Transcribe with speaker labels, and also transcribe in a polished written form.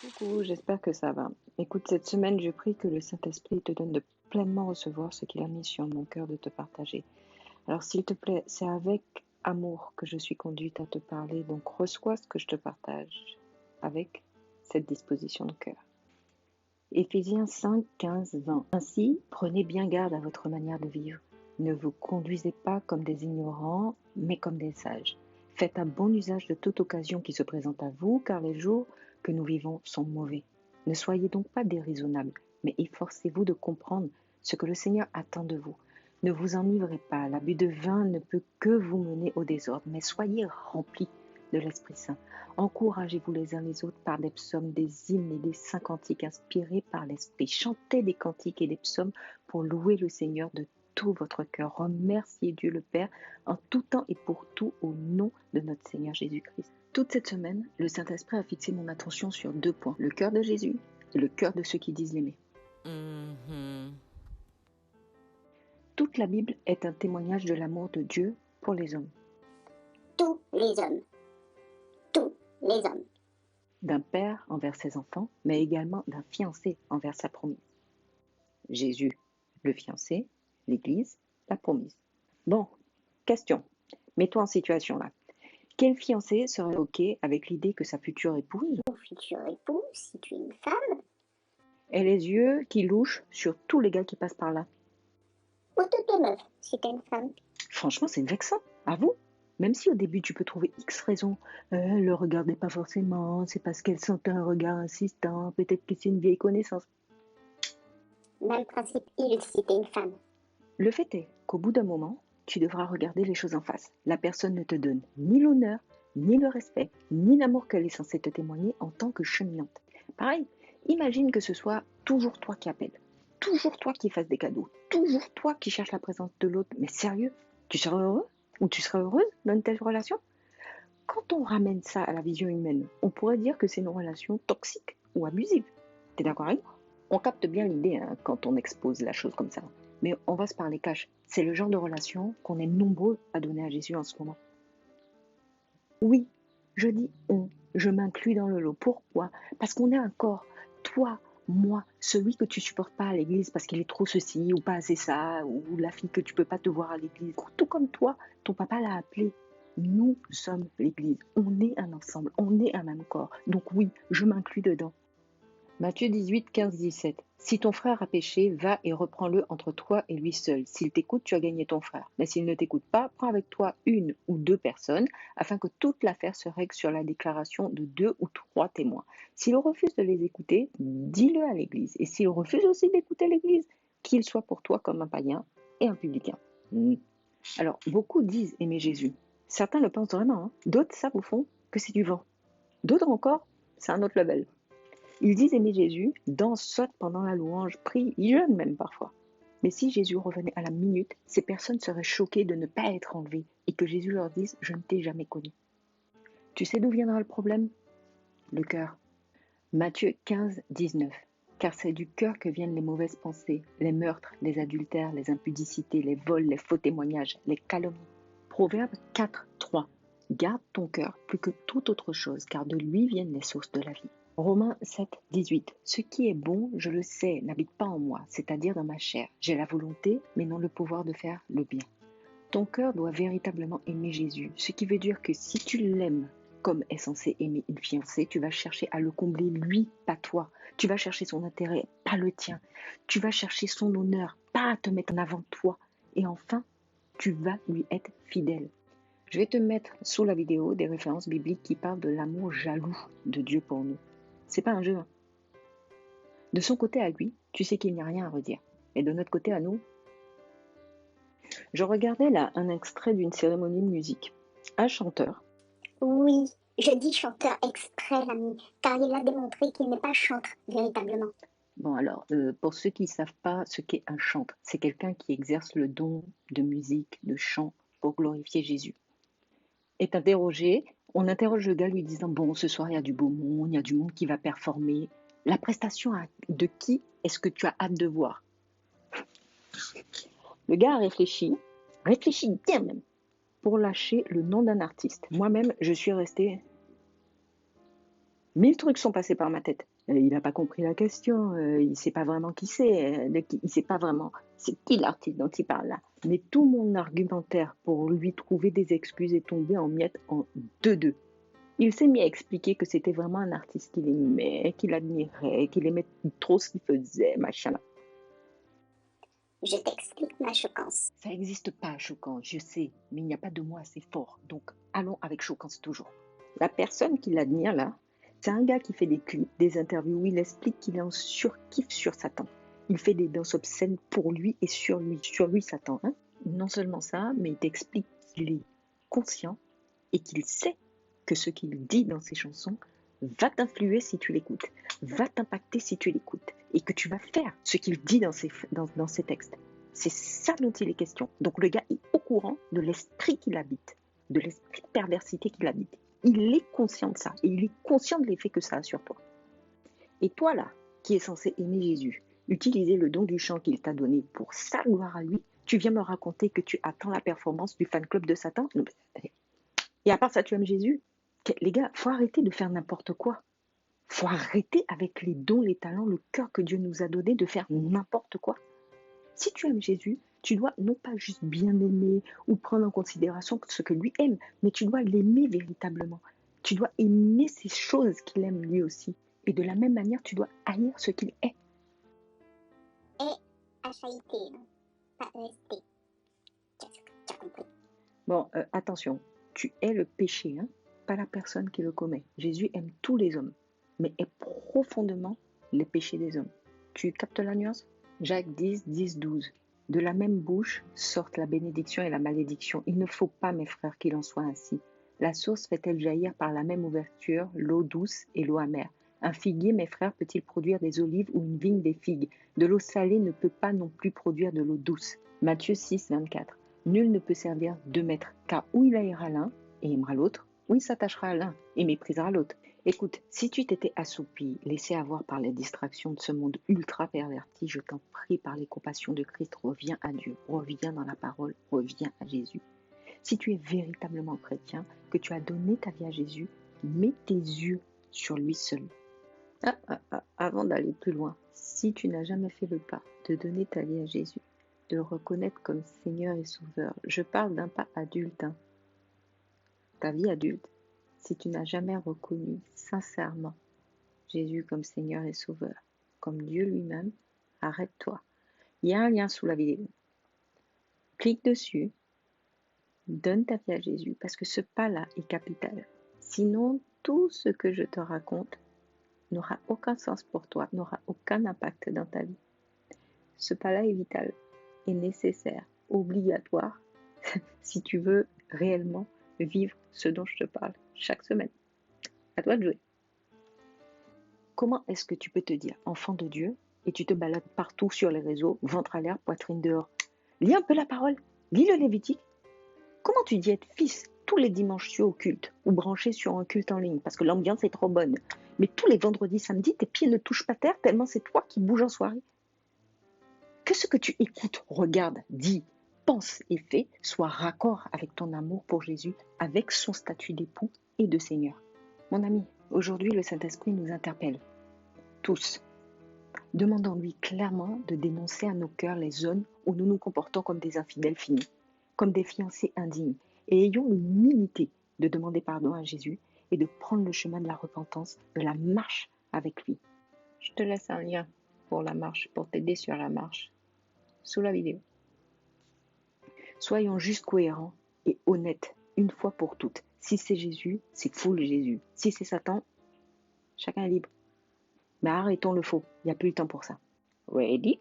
Speaker 1: Coucou, j'espère que ça va. Écoute, cette semaine, je prie que le Saint-Esprit te donne de pleinement recevoir ce qu'il a mis sur mon cœur de te partager. Alors, s'il te plaît, c'est avec amour que je suis conduite à te parler, donc reçois ce que je te partage avec cette disposition de cœur. Éphésiens 5, 15, 20. Ainsi, prenez bien garde à votre manière de vivre. Ne vous conduisez pas comme des ignorants, mais comme des sages. Faites un bon usage de toute occasion qui se présente à vous, car les jours que nous vivons sont mauvais. Ne soyez donc pas déraisonnables, mais efforcez-vous de comprendre ce que le Seigneur attend de vous. Ne vous enivrez pas, l'abus de vin ne peut que vous mener au désordre, mais soyez remplis de l'Esprit Saint. Encouragez-vous les uns les autres par des psaumes, des hymnes et des saints cantiques inspirés par l'Esprit. Chantez des cantiques et des psaumes pour louer le Seigneur de tout votre cœur. Remerciez Dieu le Père en tout temps et pour tout au nom de notre Seigneur Jésus-Christ. Toute cette semaine, le Saint-Esprit a fixé mon attention sur 2 points, le cœur de Jésus et le cœur de ceux qui disent l'aimer. Toute la Bible est un témoignage de l'amour de Dieu pour les hommes.
Speaker 2: Tous les hommes. Tous les hommes.
Speaker 1: D'un père envers ses enfants, mais également d'un fiancé envers sa promise. Jésus, le fiancé, l'Église, la promise. Bon, question. Mets-toi en situation là. Quel fiancé serait OK avec l'idée que sa future épouse
Speaker 2: Ton futur époux, si tu es une femme,
Speaker 1: ait les yeux qui louchent sur tous les gars qui passent par là?
Speaker 2: ou toutes les meufs, si tu es une femme.
Speaker 1: Franchement, c'est vexant, avoue. Même si au début tu peux trouver X raisons, elle le regardait pas forcément, c'est parce qu'elle sentait un regard insistant, peut-être que c'est une vieille connaissance.
Speaker 2: Même principe il si tu es une femme.
Speaker 1: Le fait est qu'au bout d'un moment, tu devras regarder les choses en face. La personne ne te donne ni l'honneur, ni le respect, ni l'amour qu'elle est censée te témoigner en tant que cheminante. Pareil, imagine que ce soit toujours toi qui appelle, toujours toi qui fasses des cadeaux, toujours toi qui cherches la présence de l'autre. Mais sérieux, tu serais heureux ou tu serais heureuse dans une telle relation? Quand on ramène ça à la vision humaine, on pourrait dire que c'est une relation toxique ou abusive. T'es d'accord avec moi? On capte bien l'idée quand on expose la chose comme ça. Mais on va se parler cash. C'est le genre de relation qu'on est nombreux à donner à Jésus en ce moment. Oui, je dis on, je m'inclus dans le lot. Pourquoi? Parce qu'on est un corps. Toi, moi, celui que tu supportes pas à l'église parce qu'il est trop ceci ou pas assez ça, ou la fille que tu peux pas te voir à l'église. Tout comme toi, ton papa l'a appelé. Nous sommes l'église. On est un ensemble, on est un même corps. Donc oui, je m'inclus dedans. Matthieu 18, 15, 17. Si ton frère a péché, va et reprends-le entre toi et lui seul. S'il t'écoute, tu as gagné ton frère. Mais s'il ne t'écoute pas, prends avec toi 1 ou 2 personnes, afin que toute l'affaire se règle sur la déclaration de 2 ou 3 témoins. S'il refuse de les écouter, dis-le à l'église. Et s'il refuse aussi d'écouter l'église, qu'il soit pour toi comme un païen et un publicain. Alors, beaucoup disent aimer Jésus. Certains le pensent vraiment. D'autres savent au fond que c'est du vent. D'autres encore, c'est un autre level. Ils disent aimer Jésus, dansent, sautent pendant la louange, prient, ils jeûnent même parfois. Mais si Jésus revenait à la minute, ces personnes seraient choquées de ne pas être enlevées et que Jésus leur dise « Je ne t'ai jamais connu ». Tu sais d'où viendra le problème? Le cœur. Matthieu 15, 19. Car c'est du cœur que viennent les mauvaises pensées, les meurtres, les adultères, les impudicités, les vols, les faux témoignages, les calomnies. Proverbe 4, 3. Garde ton cœur plus que toute autre chose, car de lui viennent les sources de la vie. Romains 7, 18. Ce qui est bon, je le sais, n'habite pas en moi, c'est-à-dire dans ma chair. J'ai la volonté, mais non le pouvoir de faire le bien. Ton cœur doit véritablement aimer Jésus, ce qui veut dire que si tu l'aimes comme est censé aimer une fiancée, tu vas chercher à le combler lui, pas toi. Tu vas chercher son intérêt, pas le tien. Tu vas chercher son honneur, pas à te mettre en avant toi. Et enfin, tu vas lui être fidèle. Je vais te mettre sous la vidéo des références bibliques qui parlent de l'amour jaloux de Dieu pour nous. C'est pas un jeu. De son côté à lui, tu sais qu'il n'y a rien à redire. Et de notre côté à nous, je regardais là un extrait d'une cérémonie de musique. Un chanteur.
Speaker 2: Oui, je dis chanteur exprès, l'ami, car il a démontré qu'il n'est pas chanteur véritablement.
Speaker 1: Bon alors, pour ceux qui ne savent pas ce qu'est un chanteur, c'est quelqu'un qui exerce le don de musique, de chant, pour glorifier Jésus. Est interrogé, on interroge le gars lui disant « Bon, ce soir il y a du beau monde, il y a du monde qui va performer. La prestation de qui est-ce que tu as hâte de voir ?» Le gars a réfléchi bien même, pour lâcher le nom d'un artiste. Moi-même, je suis restée... 1000 trucs sont passés par ma tête. Il n'a pas compris la question, il ne sait pas vraiment qui c'est, il ne sait pas vraiment c'est qui l'artiste dont il parle là. Mais tout mon argumentaire pour lui trouver des excuses est tombé en miettes en deux. Il s'est mis à expliquer que c'était vraiment un artiste qu'il aimait, qu'il admirait, qu'il aimait trop ce qu'il faisait, machin là.
Speaker 2: Je t'explique ma choquance.
Speaker 1: Ça n'existe pas, choquance, je sais, mais il n'y a pas de mot assez fort. Donc, allons avec choquance toujours. La personne qui l'admire là, c'est un gars qui fait des clips, des interviews où il explique qu'il est en surkiff sur Satan. Il fait des danses obscènes pour lui et sur lui Satan. Hein. Non seulement ça, mais il t'explique qu'il est conscient et qu'il sait que ce qu'il dit dans ses chansons va t'influer si tu l'écoutes, va t'impacter si tu l'écoutes, et que tu vas faire ce qu'il dit dans ses textes. C'est ça dont il est question. Donc le gars est au courant de l'esprit qu'il habite, de l'esprit de perversité qu'il habite. Il est conscient de ça, et il est conscient de l'effet que ça a sur toi. Et toi là, qui es censé aimer Jésus, utiliser le don du chant qu'il t'a donné pour sa gloire à lui, tu viens me raconter que tu attends la performance du fan club de Satan? Et à part ça, tu aimes Jésus? Les gars, faut arrêter de faire n'importe quoi. Faut arrêter avec les dons, les talents, le cœur que Dieu nous a donné de faire n'importe quoi. Si tu aimes Jésus, tu dois non pas juste bien aimer ou prendre en considération ce que lui aime, mais tu dois l'aimer véritablement. Tu dois aimer ces choses qu'il aime lui aussi. Et de la même manière, tu dois haïr ce qu'il est.
Speaker 2: H-A-I-T, pas E-S-T. Tu as compris.
Speaker 1: Bon, attention, tu es le péché, hein, pas la personne qui le commet. Jésus aime tous les hommes, mais est profondément les péchés des hommes. Tu captes la nuance? Jacques 10, 10, 12. De la même bouche sortent la bénédiction et la malédiction. Il ne faut pas, mes frères, qu'il en soit ainsi. La source fait-elle jaillir par la même ouverture l'eau douce et l'eau amère? Un figuier, mes frères, peut-il produire des olives ou une vigne des figues? De l'eau salée ne peut pas non plus produire de l'eau douce. Matthieu 6, 24. Nul ne peut servir deux maîtres, car ou il haïra l'un et aimera l'autre, ou il s'attachera à l'un et méprisera l'autre. Écoute, si tu t'étais assoupi, laissé avoir par les distractions de ce monde ultra perverti, je t'en prie par les compassions de Christ, reviens à Dieu, reviens dans la parole, reviens à Jésus. Si tu es véritablement chrétien, que tu as donné ta vie à Jésus, mets tes yeux sur lui seul. Avant d'aller plus loin, si tu n'as jamais fait le pas de donner ta vie à Jésus, de le reconnaître comme Seigneur et Sauveur, je parle d'un pas adulte, hein. Ta vie adulte, si tu n'as jamais reconnu sincèrement Jésus comme Seigneur et Sauveur, comme Dieu lui-même, arrête-toi. Il y a un lien sous la vidéo. Clique dessus, donne ta vie à Jésus, parce que ce pas-là est capital. Sinon, tout ce que je te raconte n'aura aucun sens pour toi, n'aura aucun impact dans ta vie. Ce pas-là est vital, est nécessaire, obligatoire, si tu veux réellement vivre ce dont je te parle chaque semaine. À toi de jouer. Comment est-ce que tu peux te dire enfant de Dieu et tu te balades partout sur les réseaux, ventre à l'air, poitrine dehors? Lis un peu la parole, lis le Lévitique. Comment tu dis être fils tous les dimanches au culte ou branché sur un culte en ligne parce que l'ambiance est trop bonne, mais tous les vendredis, samedis, tes pieds ne touchent pas terre tellement c'est toi qui bouges en soirée? Que ce que tu écoutes, regardes, dis, pense et fais soit raccord avec ton amour pour Jésus, avec son statut d'époux et de Seigneur. Mon ami, aujourd'hui le Saint-Esprit nous interpelle, tous. Demandons-lui clairement de dénoncer à nos cœurs les zones où nous nous comportons comme des infidèles finis, comme des fiancés indignes, et ayons l'humilité de demander pardon à Jésus et de prendre le chemin de la repentance, de la marche avec lui. Je te laisse un lien pour la marche, pour t'aider sur la marche, sous la vidéo. Soyons juste cohérents et honnêtes, une fois pour toutes. Si c'est Jésus, c'est full Jésus. Si c'est Satan, chacun est libre. Mais arrêtons le faux, il n'y a plus le temps pour ça. Ready?